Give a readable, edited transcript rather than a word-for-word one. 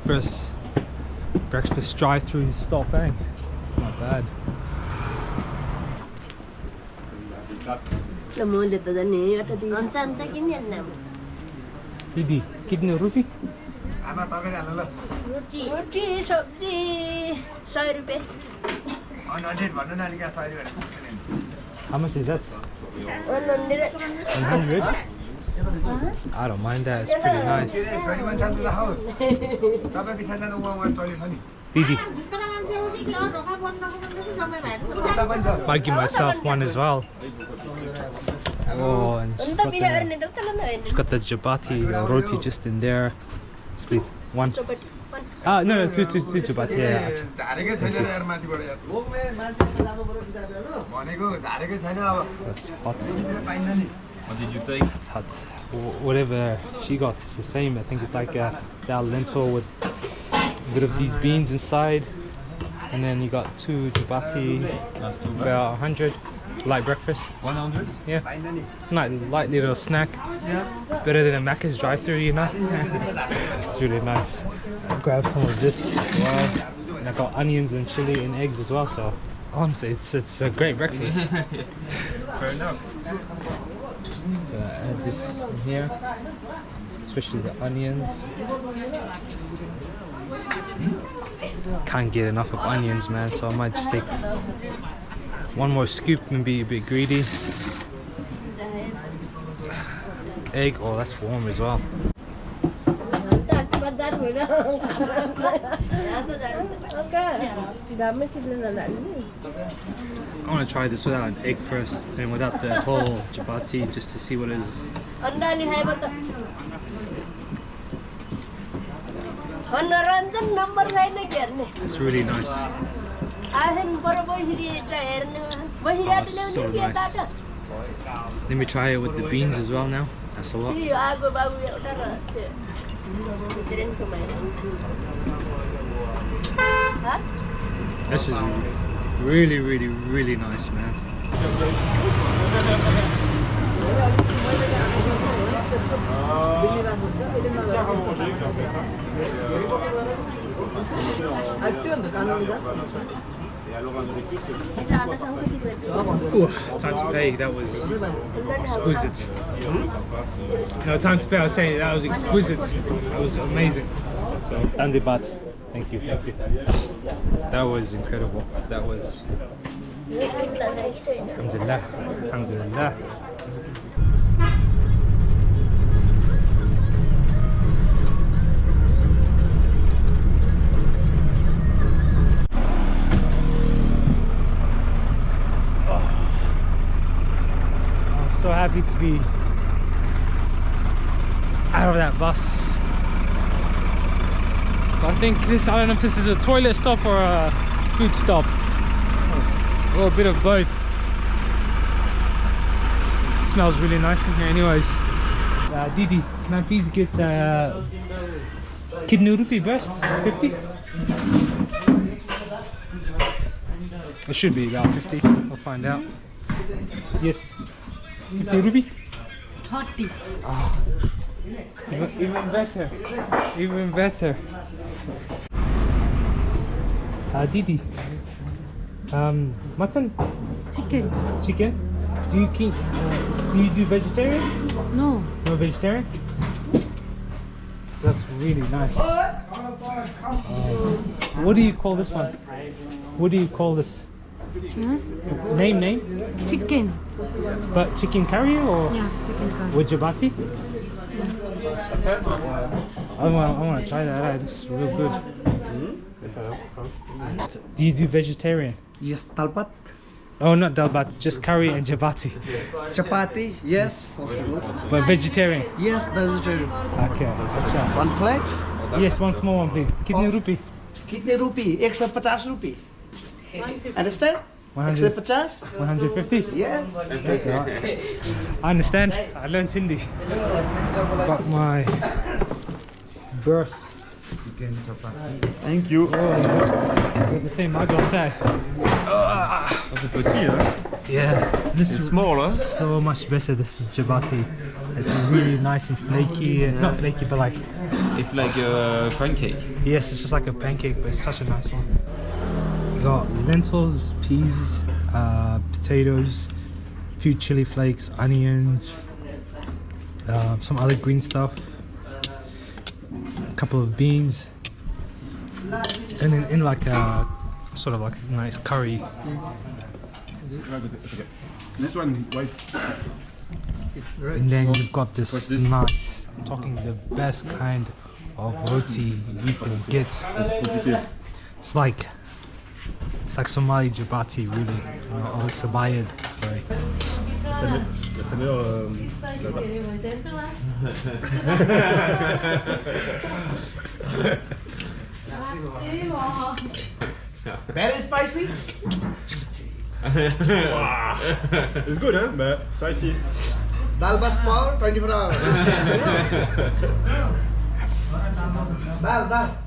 First breakfast drive-through stop, eh? Not bad. Didi, kitne rupee? Roti, sabji, 100 rupiah. How much is that? 100. 100? I don't mind that, it's pretty nice. Didi. Might give myself one as well. Oh, and she's got the jabati, the roti just in there. Please, one. No, two jabati. Yeah. That's hot. What did you take? Hot. Whatever she got, it's the same. I think it's like a dal lentil with a bit of these beans inside. And then you got 2 jabati, about 100. Light breakfast. 100? Yeah. Light little snack. Yeah. Better than a Macca's drive-thru, you know? It's really nice. I'll grab some of this as well. And I got onions and chili and eggs as well, so honestly it's a great breakfast. Fair enough. Add this in here, especially the onions. Can't get enough of onions, man, so I might just take one more scoop and be a bit greedy. Egg, oh that's warm as well. I want to try this without an egg first and without the whole chapati, just to see what it is. It's really nice. Oh, so nice. Let me try it with the beans as well now. That's a lot. This is really, really, really nice, man. Ooh, time to pay, that was exquisite. No, time to pay, I was saying that was exquisite. That was amazing. So, Dandibat, thank you. That was incredible. That was. Alhamdulillah. Alhamdulillah. So happy to be out of that bus. I think this, I don't know if this is a toilet stop or a food stop, or a bit of both. It smells really nice in here anyways. Didi, can I please get kidney rupee best? 50? It should be about 50, we'll find out. Yes. 50 rupee? 30. Oh, even better. Even better. Didi, mutton? Chicken. Chicken? Do you do vegetarian? No. No vegetarian? That's really nice. What do you call this one? What do you call this? Yes. Name? Chicken. But chicken curry or? Yeah, chicken curry. With jabati? I want to try that. It's real good. Do you do vegetarian? Yes, dalbat. Oh, not dalbat, just curry and jabati. Chapati, yes. Also good. But vegetarian? Yes, vegetarian. Okay. Achha. One plate? Yes, one small one, please. Kitne rupee? Kitne rupee? 150 rupee. Understand? 150? 150? Yes. I understand. I learned Hindi. Got my burst chicken chapati. Thank you. Oh, got the same I got. Un peu petit, hein? Yeah, this It's is smaller. so much better. This is jabati. It's really nice and flaky. Not flaky, but like, It's like a pancake. yes, it's just like a pancake, but it's such a nice one. We got lentils, peas, potatoes, a few chili flakes, onions, some other green stuff, a couple of beans, and then in like a sort of like a nice curry. This one white. And then you've got this nice, I'm talking the best kind of roti you can get. It's like Somali jabati, really, or sabayad, sorry. C'est meilleur Very spicy. It's good, hein, but spicy. Dal bhat power 24 hours. Dal.